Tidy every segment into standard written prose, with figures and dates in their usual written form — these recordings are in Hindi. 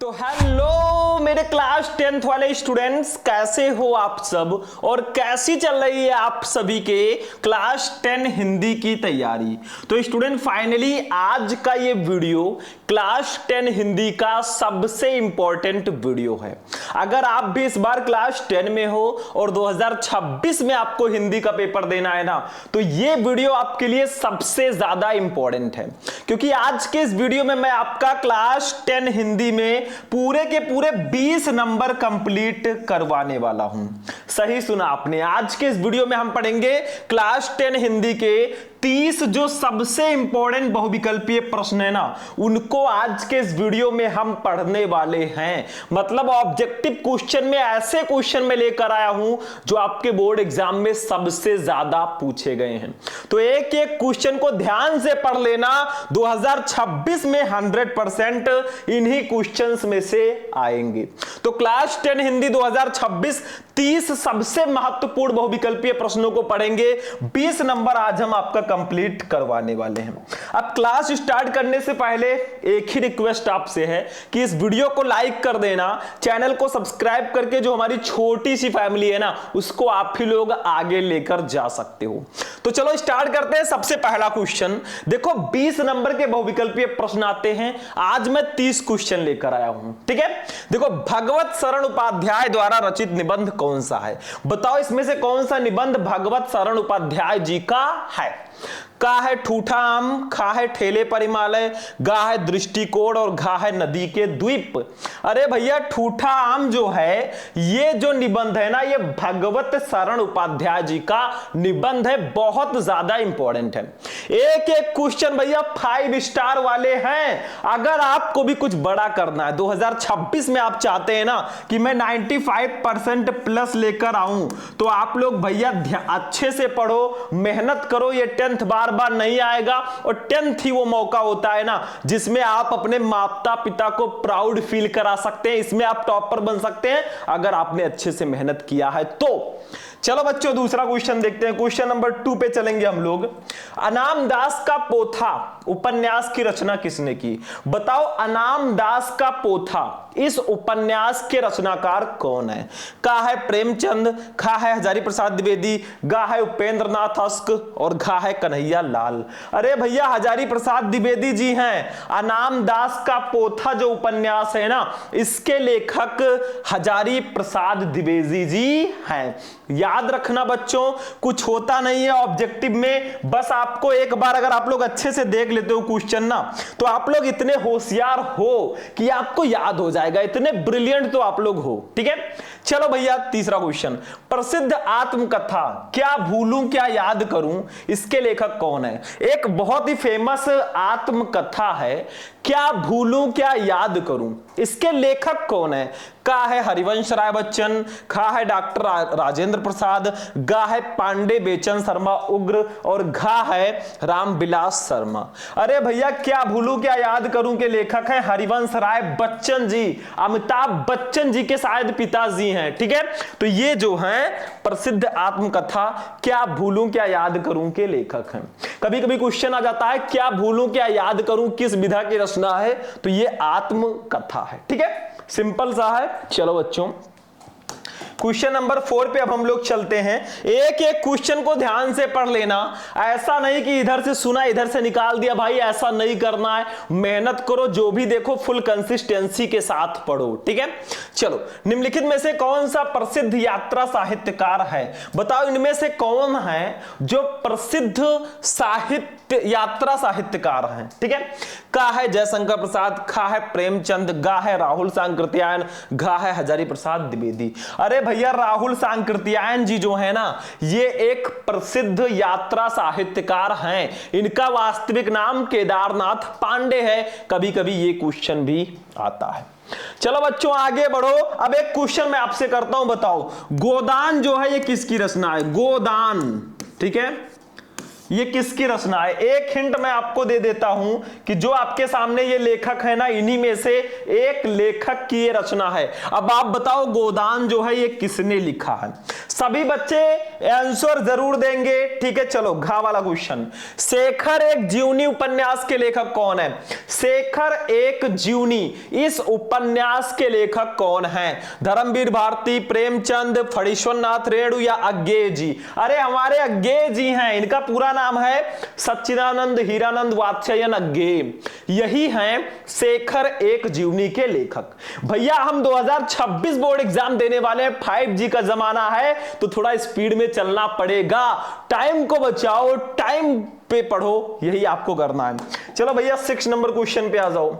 तो हेलो मेरे क्लास 10th वाले स्टूडेंट्स, कैसे हो आप सब और कैसी चल रही है आप सभी के क्लास 10 हिंदी की तैयारी। तो स्टूडेंट फाइनली आज का ये वीडियो क्लास 10 हिंदी का सबसे इंपॉर्टेंट वीडियो है। अगर आप भी इस बार क्लास 10 में हो और 2026 में आपको हिंदी का पेपर देना है ना, तो ये वीडियो आपके लिए सबसे ज्यादा इंपॉर्टेंट है, क्योंकि आज के इस वीडियो में मैं आपका क्लास 10 हिंदी में पूरे के पूरे 20 नंबर कंप्लीट करवाने वाला हूं। सही सुना आपने। आज के इस वीडियो में हम पढ़ेंगे क्लास 10 हिंदी के 30 जो सबसे इंपॉर्टेंट बहुविकल्पीय प्रश्न है ना, उनको आज के इस वीडियो में हम पढ़ने वाले हैं। मतलब ऑब्जेक्टिव क्वेश्चन में ऐसे क्वेश्चन में लेकर आया हूं जो आपके बोर्ड एग्जाम में सबसे ज्यादा पूछे गए हैं। तो एक एक क्वेश्चन को ध्यान से पढ़ लेना। 2026 में 100% इन्हीं क्वेश्चंस में से आएंगे। तो क्लास 10 हिंदी 2026 30 सबसे महत्वपूर्ण बहुविकल्पीय प्रश्नों को पढ़ेंगे। 20 नंबर आज हम आपका कंप्लीट करवाने वाले हैं। अब क्लास स्टार्ट करने से पहले एक ही रिक्वेस्ट आपसे है कि इस वीडियो को लाइक कर देना, चैनल को सब्सक्राइब करके जो हमारी छोटी सी फैमिली है ना, उसको आप ही लोग आगे लेकर जा सकते हो। तो चलो स्टार्ट करते हैं। सबसे पहला क्वेश्चन देखो, 20 नंबर के बहुविकल्पीय प्रश्न आते हैं। आज मैं 30 क्वेश्चन लेकर आया हूं। ठीक है, देखो, भगवत शरण उपाध्याय द्वारा रचित निबंध कौन सा है? बताओ इसमें से कौन सा निबंध भगवत शरण उपाध्याय जी का है? का है ठूठा आम, खा है ठेले पर हिमालय, गा है दृष्टिकोण और घा है नदी के द्वीप। अरे भैया, ठूठा आम जो है, ये जो निबंध है ना, ये भगवत शरण उपाध्याय जी का निबंध है। बहुत ज्यादा इंपॉर्टेंट है। एक एक क्वेश्चन भैया 5 स्टार वाले हैं। अगर आपको भी कुछ बड़ा करना है, 2026 में आप चाहते हैं ना कि मैं 95% प्लस लेकर आऊं, तो आप लोग भैया अच्छे से पढ़ो, मेहनत करो। ये 10th बार नहीं आएगा, और 10th ही वो मौका होता है ना जिसमें आप अपने माता पिता को प्राउड फील करा सकते हैं। इसमें आप टॉपर बन सकते हैं अगर आपने अच्छे से मेहनत किया है तो। चलो बच्चों, दूसरा क्वेश्चन देखते हैं। क्वेश्चन नंबर 2 पे चलेंगे हम लोग। अनाम दास का पोथा उपन्यास की रचना किसने की? बताओ, अनाम दास का पोथा इस उपन्यास के रचनाकार कौन है? का है प्रेमचंद, खा है हजारी प्रसाद द्विवेदी, गा है उपेंद्र नाथ अस्क और घा है कन्हैया लाल। अरे भैया, हजारी प्रसाद द्विवेदी जी हैं। अनाम दास का पोथा जो उपन्यास है ना, इसके लेखक हजारी प्रसाद द्विवेदी जी हैं। याद रखना बच्चों, कुछ होता नहीं है ऑब्जेक्टिव में, बस आपको एक बार अगर आप लोग अच्छे से देख लेते हो क्वेश्चन ना, तो आप लोग इतने होशियार हो कि आपको याद हो जाएगा। इतने ब्रिलियंट तो आप लोग हो। ठीक है, चलो भैया, तीसरा क्वेश्चन। प्रसिद्ध आत्मकथा क्या भूलूं क्या याद करूं, इसके लेखक कौन है? एक बहुत ही फेमस आत्मकथा है, क्या भूलूं क्या याद करूं, इसके लेखक कौन है? का है हरिवंश राय बच्चन, खा है डॉक्टर राजेंद्र प्रसाद, गा है पांडे बेचन शर्मा उग्र और घा है रामविलास शर्मा। अरे भैया, क्या भूलूं क्या याद करूं के लेखक है हरिवंश राय बच्चन जी। अमिताभ बच्चन जी के शायद पिताजी हैं। ठीक है, तो ये जो है प्रसिद्ध आत्मकथा क्या भूलूं क्या याद करूं के लेखक हैं। कभी कभी क्वेश्चन आ जाता है, क्या भूलूं क्या याद करूं किस विधा की रचना है? तो ये आत्मकथा है। ठीक है, सिंपल सा है। चलो बच्चों, क्वेश्चन नंबर 4 पे अब हम लोग चलते हैं। एक एक क्वेश्चन को ध्यान से पढ़ लेना। ऐसा नहीं कि इधर से सुना इधर से निकाल दिया, भाई ऐसा नहीं करना है। मेहनत करो, जो भी देखो फुल कंसिस्टेंसी के साथ पढ़ो। ठीक है, चलो, निम्नलिखित में से कौन सा प्रसिद्ध यात्रा साहित्यकार है? बताओ, इनमें से कौन है जो प्रसिद्ध यात्रा साहित्यकार हैं? ठीक है, का है जयशंकर प्रसाद, खा है प्रेमचंद, गा है राहुल सांकृत्यायन, घा है हजारी प्रसाद द्विवेदी। अरे भैया, राहुल सांकृत्यायन जी जो है ना, ये एक प्रसिद्ध यात्रा साहित्यकार हैं। इनका वास्तविक नाम केदारनाथ पांडे है। कभी कभी ये क्वेश्चन भी आता है। चलो बच्चों, आगे बढ़ो। अब एक क्वेश्चन मैं आपसे करता हूं, बताओ गोदान जो है ये किसकी रचना है? गोदान, ठीक है, ये किसकी रचना है? एक हिंट मैं आपको दे देता हूं कि जो आपके सामने ये लेखक है ना, इन्हीं में से एक लेखक की ये रचना है। अब आप बताओ गोदान जो है ये किसने लिखा है? सभी बच्चे आंसर जरूर देंगे, ठीक है। चलो घा वाला क्वेश्चन, शेखर एक जीवनी उपन्यास के लेखक कौन है? शेखर एक जीवनी, इस उपन्यास के लेखक कौन है? धर्मवीर भारती, प्रेमचंद, फणीश्वर नाथ रेणु या अज्ञेय जी? अरे हमारे अज्ञेय जी हैं, इनका पूरा नाम है सच्चिदानंद हीरानंद वात्स्यायन अज्ञेय। यही हैं शेखर एक जीवनी के लेखक। भैया हम 2026 बोर्ड एग्जाम देने वाले हैं, 5G का जमाना है तो थोड़ा स्पीड में चलना पड़ेगा। टाइम को बचाओ, टाइम पे पढ़ो, यही आपको करना है। चलो भैया 6 नंबर क्वेश्चन पे आ जाओ।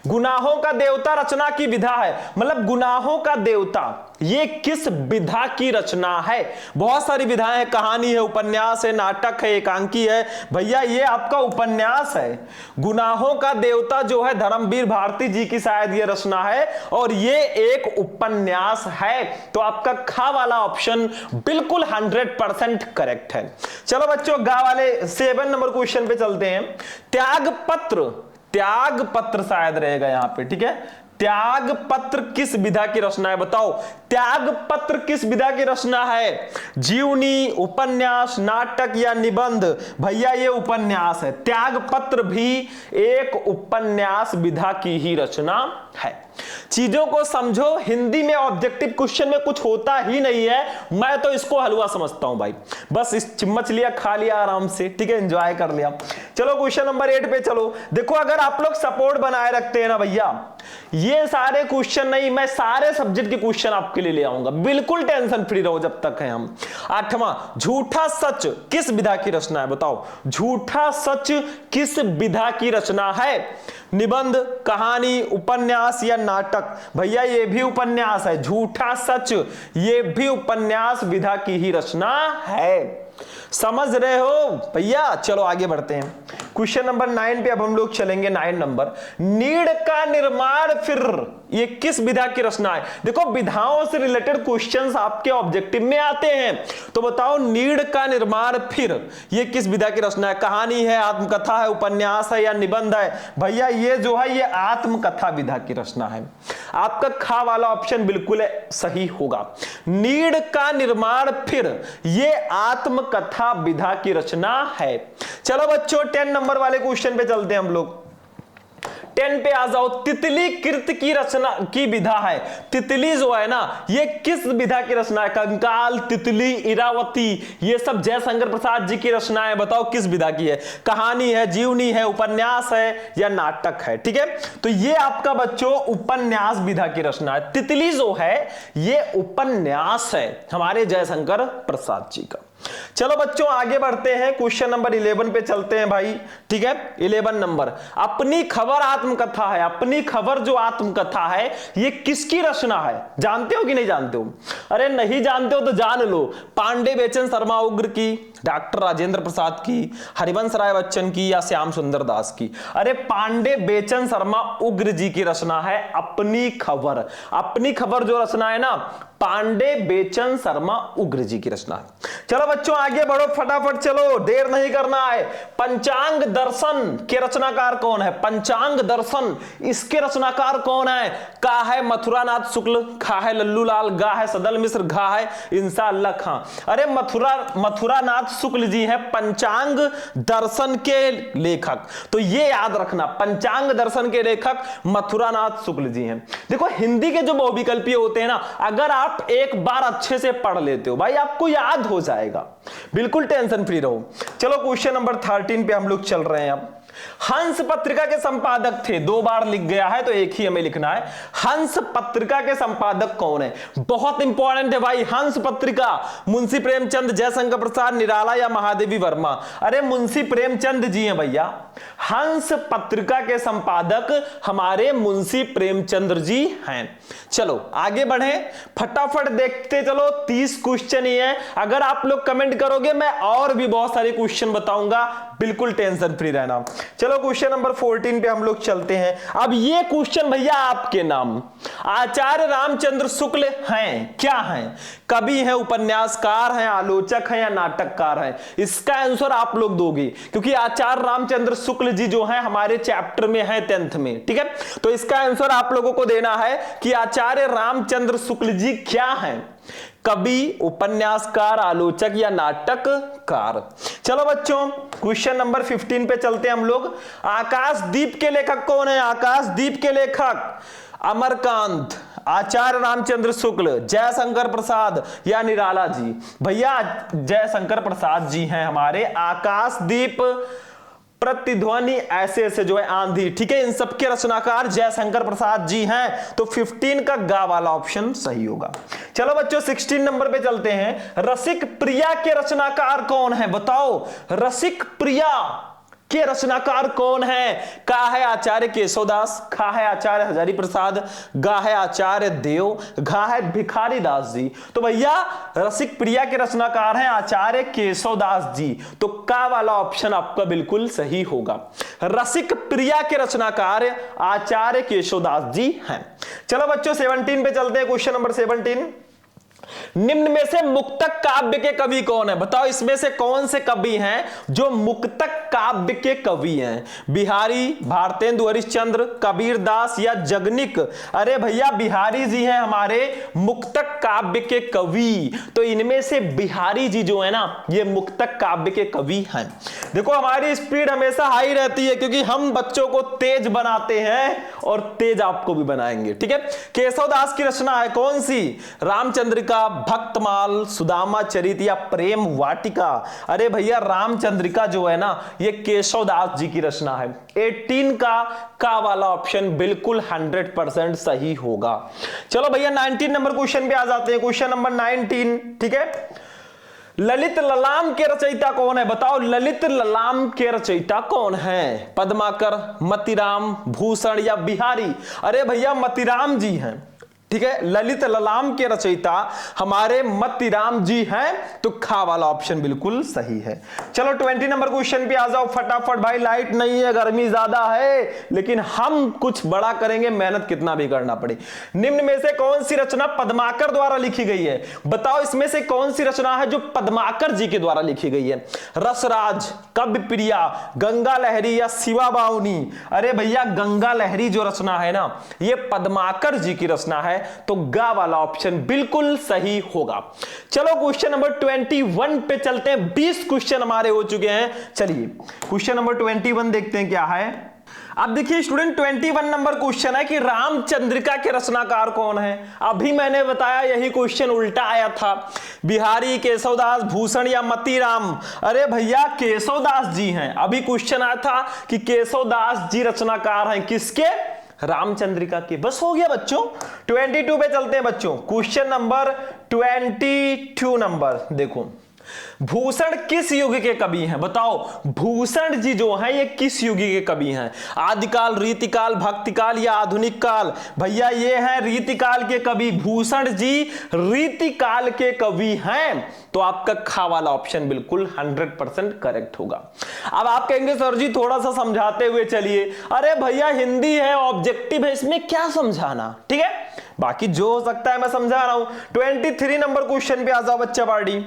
गुनाहों का देवता रचना की विधा है, मतलब गुनाहों का देवता ये किस विधा की रचना है? बहुत सारी विधाएं हैं, कहानी है, उपन्यास है, नाटक है, एकांकी है। भैया ये आपका उपन्यास है। गुनाहों का देवता जो है धर्मवीर भारती जी की शायद ये रचना है और ये एक उपन्यास है। तो आपका खा वाला ऑप्शन बिल्कुल 100% करेक्ट है। चलो बच्चों गा वाले 7 नंबर क्वेश्चन पे चलते हैं। त्याग पत्र शायद रहेगा यहां पे, ठीक है। त्याग पत्र किस विधा की रचना है? बताओ त्याग पत्र किस विधा की रचना है? जीवनी, उपन्यास, नाटक या निबंध? भैया ये उपन्यास है। त्याग पत्र भी एक उपन्यास विधा की ही रचना है। चीजों को समझो, हिंदी में ऑब्जेक्टिव क्वेश्चन में कुछ होता ही नहीं है, मैं तो इसको हलवा समझता हूं भाई। बस इस चम्मच लिया, खा लिया आराम से, ठीक है, एंजॉय कर लिया। चलो क्वेश्चन नंबर 8 पे चलो। देखो अगर आप लोग सपोर्ट बनाए रखते हैं ना भैया, ये सारे क्वेश्चन नहीं, मैं सारे सब्जेक्ट के क्वेश्चन आपके लिए ले आऊंगा, बिल्कुल टेंशन फ्री रहो जब तक है हम। 8वां, झूठा सच किस विधा की रचना है? बताओ झूठा सच किस विधा की रचना है? निबंध, कहानी, उपन्यास या नाटक? भैया ये भी उपन्यास है। झूठा सच ये भी उपन्यास विधा की ही रचना है। समझ रहे हो भैया? चलो आगे बढ़ते हैं। क्वेश्चन नंबर 9 पे अब हम लोग चलेंगे। 9 नंबर, नीड़ का निर्माण फिर ये किस विधा की रचना है? देखो विधाओं से रिलेटेड क्वेश्चंस आपके ऑब्जेक्टिव में आते हैं, तो बताओ नीड़ का निर्माण फिर ये किस विधा की रचना है? कहानी है, आत्मकथा है, उपन्यास है या निबंध है? भैया ये जो है ये आत्मकथा विधा की रचना है। आपका खा वाला ऑप्शन बिल्कुल सही होगा। नीड़ का निर्माण फिर ये आत्मकथा विधा की रचना है। चलो बच्चों 10 नंबर वाले क्वेश्चन पे चलते हैं हम लोग। 10 पे आ जाओ। तितली कृत की रचना की विधा है। तितली जो है ना ये किस विधा की रचना है? कंकाल, तितली, इरावती, ये सब जयशंकर प्रसाद जी की रचना है। बताओ किस विधा की है? कहानी है, जीवनी है, उपन्यास है या नाटक है? ठीक है, तो ये आपका बच्चों उपन्यास विधा की रचना है। तितली जो है ये उपन्यास है हमारे जयशंकर प्रसाद जी का। चलो बच्चों आगे बढ़ते हैं, क्वेश्चन नंबर 11 पे चलते हैं भाई। ठीक है, 11 नंबर, अपनी खबर आत्मकथा है। अपनी खबर जो आत्मकथा है ये किसकी रचना है? जानते हो कि नहीं जानते हो? अरे नहीं जानते हो तो जान लो। पांडे बेचन शर्मा उग्र की, डॉक्टर राजेंद्र प्रसाद की, हरिवंश राय बच्चन की या श्याम सुंदर दास की? अरे पांडे बेचन शर्मा उग्र जी की रचना है अपनी खबर। अपनी खबर जो रचना है ना पांडे बेचन शर्मा उग्र जी की रचना है। चलो बच्चों आगे बढ़ो फटाफट, चलो देर नहीं करना है। पंचांग दर्शन के रचनाकार कौन है? पंचांग दर्शन इसके रचनाकार कौन है? का है मथुरानाथ शुक्ल, खा है लल्लू लाल, गा है सदल मिश्र, घा है इंशाअल्लाह खां। अरे मथुरानाथ शुक्ल जी हैं पंचांग दर्शन के लेखक। तो ये याद रखना, पंचांग दर्शन के लेखक मथुरानाथ शुक्ल जी हैं। देखो हिंदी के जो बहुविकल्पीय होते हैं ना, अगर आप एक बार अच्छे से पढ़ लेते हो भाई आपको याद हो जाएगा, बिल्कुल टेंशन फ्री रहो। चलो क्वेश्चन नंबर 13 पे हम लोग चल रहे हैं अब। हंस पत्रिका के संपादक थे, 2 बार लिख गया है तो एक ही हमें लिखना है। हंस पत्रिका के संपादक कौन है? बहुत इंपॉर्टेंट है भाई। हंस पत्रिका मुंशी प्रेमचंद, जयशंकर प्रसाद, निराला या महादेवी वर्मा? अरे मुंशी प्रेमचंद जी हैं भैया। हंस पत्रिका के संपादक हमारे मुंशी प्रेमचंद्र जी हैं। चलो आगे बढ़े, फटाफट देखते चलो। 30 क्वेश्चन ही है, अगर आप लोग कमेंट करोगे मैं और भी बहुत सारे क्वेश्चन बताऊंगा, बिल्कुल टेंशन फ्री रहना। चलो क्वेश्चन नंबर 14 पे हम लोग चलते हैं। अब ये क्वेश्चन भैया आपके नाम आचार्य रामचंद्र शुक्ल हैं, क्या हैं? कवि हैं, उपन्यासकार हैं, आलोचक हैं या नाटककार हैं? इसका आंसर आप लोग दोगे, क्योंकि आचार्य रामचंद्र शुक्ल जी जो हैं हमारे चैप्टर में है 10th में, ठीक है। तो इसका आंसर आप लोगों को देना है कि आचार्य रामचंद्र शुक्ल जी क्या हैं? कवि, उपन्यासकार, आलोचक या नाटककार? चलो बच्चों क्वेश्चन नंबर 15 पे चलते हैं हम लोग। आकाशदीप के लेखक कौन है? आकाशदीप के लेखक अमरकांत, आचार्य रामचंद्र शुक्ल, जयशंकर प्रसाद या निराला जी? भैया जयशंकर प्रसाद जी हैं हमारे। आकाशदीप, प्रतिध्वनि, ऐसे ऐसे जो है आंधी, ठीक है, इन सबके रचनाकार जयशंकर प्रसाद जी हैं। तो 15 का गा वाला ऑप्शन सही होगा। चलो बच्चों 16 नंबर पे चलते हैं। रसिक प्रिया के रचनाकार कौन है? बताओ, रसिक प्रिया के रचनाकार कौन है? का है आचार्य केशवदास, खा है आचार्य हजारी प्रसाद, गा है आचार्य देव, घा है भिखारी दास जी? तो भैया रसिक प्रिया के रचनाकार हैं आचार्य केशवदास जी। तो का वाला ऑप्शन आपका बिल्कुल सही होगा। रसिक प्रिया के रचनाकार आचार्य केशवदास जी हैं। चलो बच्चों 17 पे चलते हैं। क्वेश्चन नंबर 17, निम्न में से मुक्तक काव्य के कवि कौन है? बताओ इसमें से कौन से कवि हैं जो मुक्तक काव्य के कवि हैं? बिहारी, भारतेंदु हरिश्चंद्र, कबीर दास या जगनिक? अरे भैया बिहारी जी हैं हमारे मुक्तक काव्य के कवि। तो इनमें से बिहारी जी जो है ना ये मुक्तक काव्य के कवि हैं। देखो हमारी स्पीड हमेशा हाई रहती है क्योंकि हम बच्चों को तेज बनाते हैं और तेज आपको भी बनाएंगे, ठीक है। केशवदास की रचना है कौन सी? रामचंद्रिका, भक्तमाल, सुदामा चरित या प्रेम वाटिका? अरे भैया रामचंद्रिका जो है ना ये केशवदास जी की रचना है। 18 का वाला ऑप्शन बिल्कुल 100% सही होगा। चलो भैया 19 नंबर क्वेश्चन पे आ जाते हैं। क्वेश्चन नंबर 19, ठीक है। ललित ललाम के रचयिता कौन है? बताओ ललित ललाम के रचयिता कौन है? पद्माकर, मतिराम, भूषण या बिहारी? अरे भैया मतिराम जी हैं, ठीक है। ललित ललाम के रचयिता हमारे मतिराम जी हैं। तो खा वाला ऑप्शन बिल्कुल सही है। चलो 20 नंबर क्वेश्चन पे आ जाओ फटाफट। भाई लाइट नहीं है, गर्मी ज्यादा है, लेकिन हम कुछ बड़ा करेंगे, मेहनत कितना भी करना पड़े। निम्न में से कौन सी रचना पद्माकर द्वारा लिखी गई है? बताओ इसमें से कौन सी रचना है जो पद्माकर जी के द्वारा लिखी गई है? रसराज, कव्य प्रिया, गंगा लहरी या शिवा बाउनी? अरे भैया गंगा लहरी जो रचना है ना ये पद्माकर जी की रचना है। तो गा वाला ऑप्शन बिल्कुल सही होगा। चलो क्वेश्चन नंबर 21 पे चलते हैं। 20 क्वेश्चन हमारे हो चुके हैं। चलिए क्वेश्चन नंबर 21 देखते हैं क्या है। अब देखिए स्टूडेंट 21 नंबर क्वेश्चन है कि रामचंद्रिका के रचनाकार कौन है? अभी मैंने बताया यही क्वेश्चन उल्टा आया था। बिहारी, केशवदास, भूषण या मतिराम? अरे भैया केशवदास जी हैं। अभी क्वेश्चन आया था कि केशवदास जी रचनाकार हैं किसके? रामचंद्रिका के। बस हो गया बच्चों। 22 पे चलते हैं बच्चों। क्वेश्चन नंबर 22 नंबर देखो, भूषण किस युग के कवि हैं? बताओ भूषण जी जो हैं ये किस युग के कवि हैं? आदिकाल, रीतिकाल, भक्तिकाल या आधुनिक काल? भैया ये हैं रीतिकाल के कवि। भूषण जी रीतिकाल के कवि हैं। तो आपका खा वाला ऑप्शन बिल्कुल 100% करेक्ट होगा। अब आप कहेंगे सर जी थोड़ा सा समझाते हुए चलिए। अरे भैया हिंदी है, ऑब्जेक्टिव है, इसमें क्या समझाना, ठीक है। बाकी जो हो सकता है मैं समझा रहा हूं। 23 नंबर क्वेश्चन पे आ जाओ बच्चा पार्टी।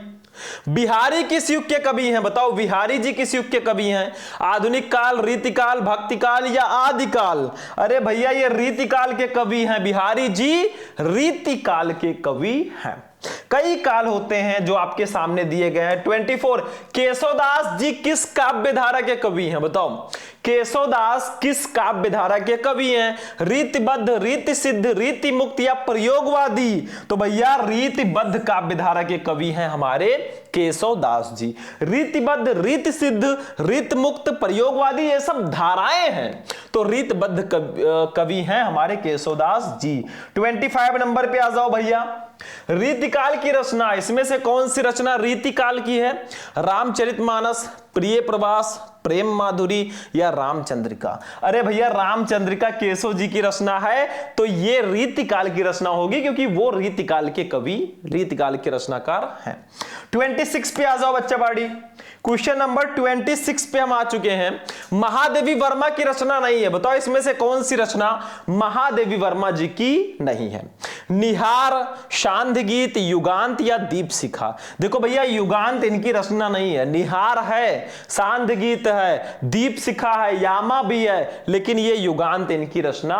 बिहारी किस युग के कवि हैं? बताओ बिहारी जी किस युग के कवि हैं? आधुनिक काल, रीतिकाल, भक्तिकाल या आदिकाल? अरे भैया ये रीतिकाल के कवि हैं। बिहारी जी रीतिकाल के कवि हैं। कई काल होते हैं जो आपके सामने दिए गए हैं। 24, केशवदास जी किस काव्य धारा के कवि हैं? बताओ केशवदास किस काव्य धारा के कवि हैं? रीतिबद्ध, रीति सिद्ध, रीति मुक्त या प्रयोगवादी? तो भैया रीतिबद्ध काव्य धारा के कवि हैं हमारे केशवदास जी। रीतिबद्ध, रीति सिद्ध, रीति मुक्त, प्रयोगवादी ये सब धाराएं हैं। तो रीतिबद्ध कवि हैं हमारे केशवदास जी। 25 नंबर पे आ जाओ भैया। रीतिकाल की रचना, इसमें से कौन सी रचना रीतिकाल की है? रामचरितमानस, प्रिय प्रवास, प्रेम माधुरी या रामचंद्रिका? अरे भैया रामचंद्रिका केशव जी की रचना है, तो ये रीतिकाल की रचना होगी क्योंकि वो रीतिकाल के कवि, रीतिकाल के रचनाकार हैं। 26 पे आ जाओ बच्चा बाड़ी। क्वेश्चन नंबर 26 पे हम आ चुके हैं। महादेवी वर्मा की रचना नहीं है, बताओ इसमें से कौन सी रचना महादेवी वर्मा जी की नहीं है? निहार, शांत गीत, युगांत या दीप शिखा? देखो भैया युगांत इनकी रचना नहीं है, निहार है, शांत गीत है, दीप शिखा है, यामा भी है, लेकिन ये युगांत इनकी रचना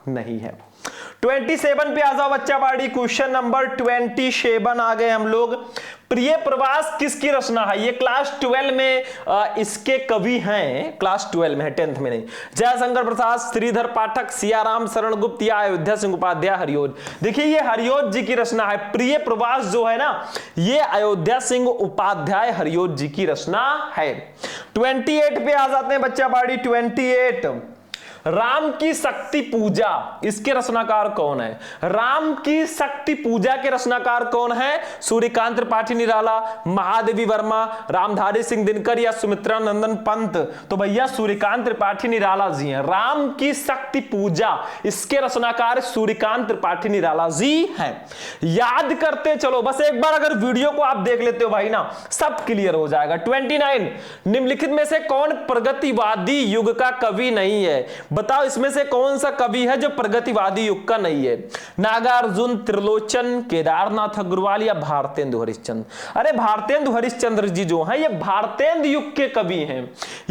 नहीं है। 27 पे आ जाओ बच्चा बाड़ी। क्वेश्चन नंबर 27 आ गए हम लोग। प्रिय प्रवास किसकी रचना है? ये क्लास 12 में इसके कवि हैं, क्लास 12 में है, 10th में नहीं। जयशंकर प्रसाद, श्रीधर पाठक, सियाराम शरण गुप्त या अयोध्या सिंह उपाध्याय, हरियोज? देखिए ये हरियोज जी की रचना है। प्रिय प्रवास जो है ना, ये अयोध्या सिंह उपाध्याय हरियोज जी की रचना है। 28 पे आ जाते हैं बच्चा बाड़ी। 28, राम की शक्ति पूजा, इसके रचनाकार कौन है? राम की शक्ति पूजा के रचनाकार कौन है? सूर्यकांत त्रिपाठी निराला, महादेवी वर्मा, रामधारी सिंह दिनकर या सुमित्रा नंदन पंत? तो भैया सूर्यकांत त्रिपाठी निराला जी हैं। राम की शक्ति पूजा, इसके रचनाकार सूर्यकांत त्रिपाठी निराला जी हैं। याद करते चलो, बस एक बार अगर वीडियो को आप देख लेते हो भाई ना, सब क्लियर हो जाएगा। 29, निम्नलिखित में से कौन प्रगतिवादी युग का कवि नहीं है? बताओ इसमें से कौन सा कवि है जो प्रगतिवादी युग का नहीं है? नागार्जुन, त्रिलोचन, केदारनाथ अग्रवाल या भारतेंदु हरिश्चंद्र? अरे भारतेंदु हरिश्चंद्र जी जो हैं ये भारतेंदु युग के कवि हैं।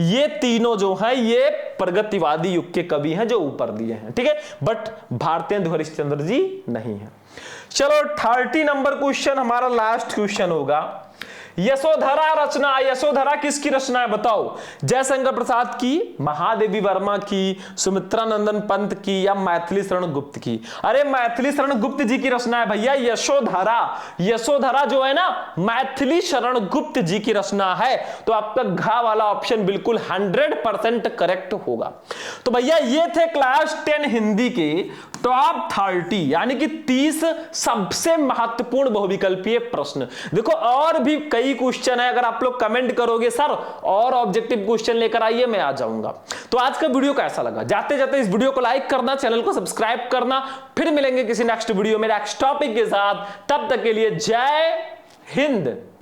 ये तीनों जो हैं ये प्रगतिवादी युग के कवि हैं जो ऊपर दिए हैं, ठीक है, बट भारतेंदु हरिश्चंद्र जी नहीं है। चलो 30 नंबर क्वेश्चन हमारा लास्ट क्वेश्चन होगा। यशोधरा रचना, यशोधरा किसकी रचना है बताओ? जयशंकर प्रसाद की, महादेवी वर्मा की, सुमित्रा नंदन पंत की या मैथिली शरण गुप्त की? अरे मैथिली शरण गुप्त जी की रचना है भैया यशोधरा। यशोधरा जो है ना मैथिली शरण गुप्त जी की रचना है, तो आपका घा वाला ऑप्शन बिल्कुल 100% करेक्ट होगा। तो भैया ये थे क्लास 10 हिंदी के टॉप 30 यानी कि 30 सबसे महत्वपूर्ण बहुविकल्पीय प्रश्न। देखो और भी कई क्वेश्चन है, अगर आप लोग कमेंट करोगे सर और ऑब्जेक्टिव क्वेश्चन लेकर आइए, मैं आ जाऊंगा। तो आज का वीडियो कैसा लगा? जाते जाते इस वीडियो को लाइक करना, चैनल को सब्सक्राइब करना। फिर मिलेंगे किसी नेक्स्ट वीडियो में नेक्स्ट टॉपिक के साथ, तब तक के लिए जय हिंद।